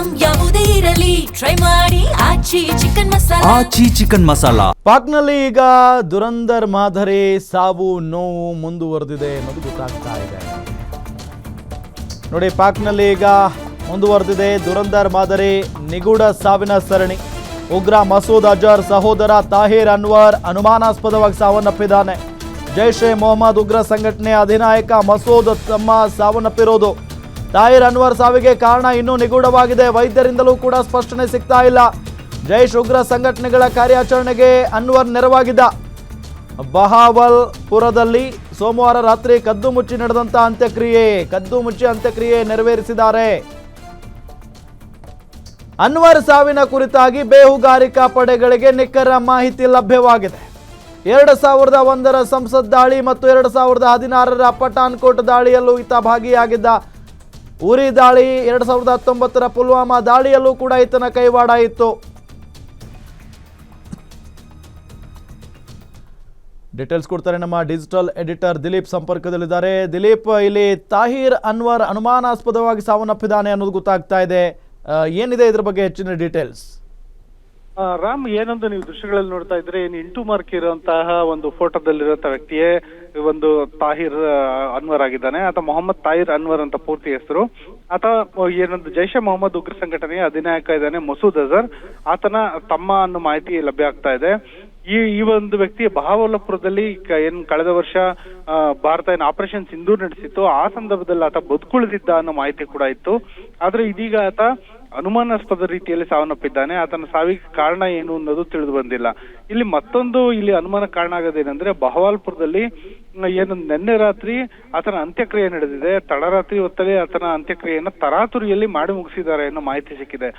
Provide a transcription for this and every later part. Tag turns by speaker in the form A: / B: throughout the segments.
A: Item ಯಾವುದೇ ಇರಲಿ try ಮಾಡಿ ಆಚಿ ಚಿಕನ್ ಮಸಾಲಾ.
B: ಪಾಕ್ನಲ್ಲಿ ಈಗ ದುರಂಧರ್ ಮಾದರಿ ಸಾವು ನೋವು ಮುಂದುವರೆದಿದೆ ಅನ್ನೋದು ಗೊತ್ತಾಗ್ತಾ ಇದೆ. ನೋಡಿ, ಪಾಕ್ನಲ್ಲಿ ಈಗ ಮುಂದುವರೆದಿದೆ ದುರಂಧರ್ ಮಾದರಿ ನಿಗೂಢ ಸಾವಿನ ಸರಣಿ. ಉಗ್ರ ಮಸೂದ್ ಅಜರ್ ಸಹೋದರ ತಾಹಿರ್ ಅನ್ವರ್ ಅನುಮಾನಾಸ್ಪದವಾಗಿ ಸಾವನ್ನಪ್ಪಿದ್ದಾನೆ. ಜೈಷ್ ಎ ಮೊಹಮ್ಮದ್ ಉಗ್ರ ಸಂಘಟನೆ ಅಧಿನಾಯಕ ಮಸೂದ್ ತಮ್ಮ ಸಾವನ್ನಪ್ಪಿರೋದು. ತಾಹಿರ್ ಅನ್ವರ್ ಸಾವಿಗೆ ಕಾರಣ ಇನ್ನೂ ನಿಗೂಢವಾಗಿದೆ. ವೈದ್ಯರಿಂದಲೂ ಕೂಡ ಸ್ಪಷ್ಟನೆ ಸಿಗ್ತಾ ಇಲ್ಲ. ಜೈಷ್ ಉಗ್ರ ಸಂಘಟನೆಗಳ ಕಾರ್ಯಾಚರಣೆಗೆ ಅನ್ವರ್ ನೆರವಾಗಿದ್ದ. ಬಹಾವಲ್ಪುರದಲ್ಲಿ ಸೋಮವಾರ ರಾತ್ರಿ ಕದ್ದು ಮುಚ್ಚಿ ನಡೆದಂತ ಅಂತ್ಯಕ್ರಿಯೆ ನೆರವೇರಿಸಿದ್ದಾರೆ. ಅನ್ವರ್ ಸಾವಿನ ಕುರಿತಾಗಿ ಬೇಹುಗಾರಿಕಾ ಪಡೆಗಳಿಗೆ ನಿಖರ ಮಾಹಿತಿ ಲಭ್ಯವಾಗಿದೆ. 2001ರ ಸಂಸತ್ ದಾಳಿ ಮತ್ತು 2016ರ ಪಠಾನ್ಕೋಟ್ ದಾಳಿಯಲ್ಲೂ ಈತ ಭಾಗಿಯಾಗಿದ್ದ. ಉರಿ ದಾಳಿ, 2019ರ ಪುಲ್ವಾಮಾ ದಾಳಿಯಲ್ಲೂ ಕೂಡ ಈತನ ಕೈವಾಡ ಇತ್ತು. ಡೀಟೇಲ್ಸ್ ಕೊಡ್ತಾರೆ ನಮ್ಮ ಡಿಜಿಟಲ್ ಎಡಿಟರ್ ದಿಲೀಪ್ ಸಂಪರ್ಕದಲ್ಲಿದ್ದಾರೆ. ದಿಲೀಪ್, ಇಲ್ಲಿ ತಾಹಿರ್ ಅನ್ವರ್ ಅನುಮಾನಾಸ್ಪದವಾಗಿ ಸಾವನ್ನಪ್ಪಿದ್ದಾನೆ ಅನ್ನೋದು ಗೊತ್ತಾಗ್ತಾ ಇದೆ. ಏನಿದೆ ಇದ್ರ ಬಗ್ಗೆ ಹೆಚ್ಚಿನ ಡೀಟೇಲ್ಸ್?
C: ರಾಮ್, ಏನೊಂದು ನೀವು ದೃಶ್ಯಗಳಲ್ಲಿ ನೋಡ್ತಾ ಇದ್ರೆ ಇಂಟು ಮಾರ್ಕ್ ಇರುವಂತಹ ಒಂದು ಫೋಟೋದಲ್ಲಿರುವಂತ ವ್ಯಕ್ತಿಯೇ ಒಂದು ತಾಹಿರ್ ಅನ್ವರ್ ಆಗಿದ್ದಾನೆ. ಆತ ಮೊಹಮ್ಮದ್ ತಾಹಿರ್ ಅನ್ವರ್ ಅಂತ ಪೂರ್ತಿ ಹೆಸರು. ಆತ ಏನೊಂದು ಜೈಷ್ ಎ ಮೊಹಮ್ಮದ್ ಉಗ್ರ ಸಂಘಟನೆಯ ಅಧಿನಾಯಕ ಇದ್ದಾನೆ ಮಸೂದ್ ಅಜರ್. ಆತನ ತಮ್ಮ ಅನ್ನೋ ಮಾಹಿತಿ ಲಭ್ಯ ಆಗ್ತಾ ಇದೆ. ಈ ಒಂದು ವ್ಯಕ್ತಿ ಬಹಾವಲ್ಪುರದಲ್ಲಿ ಕಳೆದ ವರ್ಷ ಭಾರತ ಆಪರೇಷನ್ ಸಿಂಧೂರ್ ನಡೆಸಿತ್ತು. ಆ ಸಂದರ್ಭದಲ್ಲಿ ಆತ ಬದುಕುಳಿದಿದ್ದ ಅನ್ನೋ ಮಾಹಿತಿ ಕೂಡ ಇತ್ತು. ಆದ್ರೆ ಇದೀಗ ಆತ ಅನುಮಾನಾಸ್ಪದ ರೀತಿಯಲ್ಲಿ ಸಾವನ್ನಪ್ಪಿದ್ದಾನೆ. ಆತನ ಸಾವಿಗೆ ಕಾರಣ ಏನು ಅನ್ನೋದು ತಿಳಿದು ಬಂದಿಲ್ಲ. ಇಲ್ಲಿ ಅನುಮಾನ ಕಾರಣ ಆಗೋದೇನೆಂದ್ರೆ ಬಹವಾಲ್ಪುರದಲ್ಲಿ ನಿನ್ನೆ ರಾತ್ರಿ ಆತನ ಅಂತ್ಯಕ್ರಿಯೆ ನಡೆದಿದೆ. ತಡರಾತ್ರಿ ಹೊತ್ತಲ್ಲಿ ಆತನ ಅಂತ್ಯಕ್ರಿಯೆಯನ್ನ ತರಾತುರಿಯಲ್ಲಿ ಮಾಡಿ ಮುಗಿಸಿದ್ದಾರೆ ಅನ್ನೋ ಮಾಹಿತಿ ಸಿಕ್ಕಿದೆ.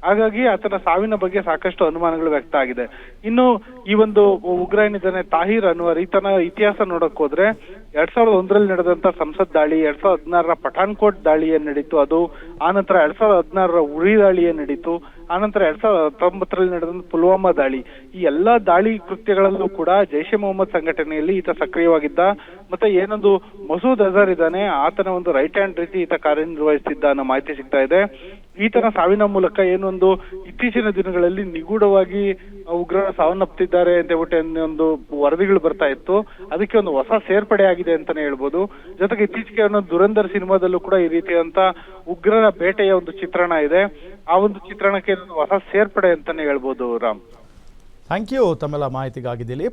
C: ಹಾಗಾಗಿ ಆತನ ಸಾವಿನ ಬಗ್ಗೆ ಸಾಕಷ್ಟು ಅನುಮಾನಗಳು ವ್ಯಕ್ತ ಆಗಿದೆ. ಇನ್ನು ಈ ಒಂದು ಉಗ್ರ ಏನಿದ್ದಾನೆ ತಾಹಿರ್ ಅನ್ವರ್, ಈತನ ಇತಿಹಾಸ ನೋಡಕ್ ಹೋದ್ರೆ 2001ರಲ್ಲಿ ನಡೆದಂತ ಸಂಸತ್ ದಾಳಿ, 2016ರ ಪಠಾನ್ಕೋಟ್ ದಾಳಿ ಏನ್ ನಡೀತು ಅದು, ಆನಂತರ 2016ರ ಉರಿ ದಾಳಿ ಏನ್ ನಡೀತು, ಆನಂತರ 2019ರಲ್ಲಿ ನಡೆದಂತ ಪುಲ್ವಾಮಾ ದಾಳಿ, ಈ ಎಲ್ಲಾ ದಾಳಿ ಕೃತ್ಯಗಳಲ್ಲೂ ಕೂಡ ಜೈಷ್ ಎ ಮೊಹಮ್ಮದ್ ಸಂಘಟನೆಯಲ್ಲಿ ಈತ ಸಕ್ರಿಯವಾಗಿದ್ದ. ಮತ್ತೆ ಏನೊಂದು ಮಸೂದ್ ಅಜರ್ ಇದ್ದಾನೆ, ಆತನ ಒಂದು ರೈಟ್ ಹ್ಯಾಂಡ್ ರೀತಿ ಈತ ಕಾರ್ಯನಿರ್ವಹಿಸ್ತಿದ್ದ ಅನ್ನೋ ಮಾಹಿತಿ ಸಿಗ್ತಾ ಇದೆ. ಈತನ ಸಾವಿನ ಮೂಲಕ ಏನೊಂದು ಇತ್ತೀಚಿನ ದಿನಗಳಲ್ಲಿ ನಿಗೂಢವಾಗಿ ಉಗ್ರರ ಸಾವನ್ನಪ್ಪಿದ್ದಾರೆ ಅಂತ ಹೇಳ್ಬಿಟ್ಟು ಒಂದು ವರದಿಗಳು ಬರ್ತಾ ಇತ್ತು. ಅದಕ್ಕೆ ಒಂದು ಹೊಸ ಸೇರ್ಪಡೆ ಆಗಿದೆ ಅಂತಾನೆ ಹೇಳ್ಬೋದು. ಜೊತೆಗೆ ಇತ್ತೀಚೆಗೆ ಒಂದು ದುರಂಧರ್ ಸಿನಿಮಾದಲ್ಲೂ ಕೂಡ ಈ ರೀತಿಯಂತ ಉಗ್ರರ ಬೇಟೆಯ ಒಂದು ಚಿತ್ರಣ ಇದೆ. ಆ ಒಂದು ಚಿತ್ರಣಕ್ಕೆ ಹೊಸ ಸೇರ್ಪಡೆ ಅಂತಾನೆ ಹೇಳ್ಬೋದು. ರಾಮ್,
B: ಥ್ಯಾಂಕ್ ಯು ತಮ್ಮೆಲ್ಲ ಮಾಹಿತಿಗಾಗಿ ದಿಲೀಪ್.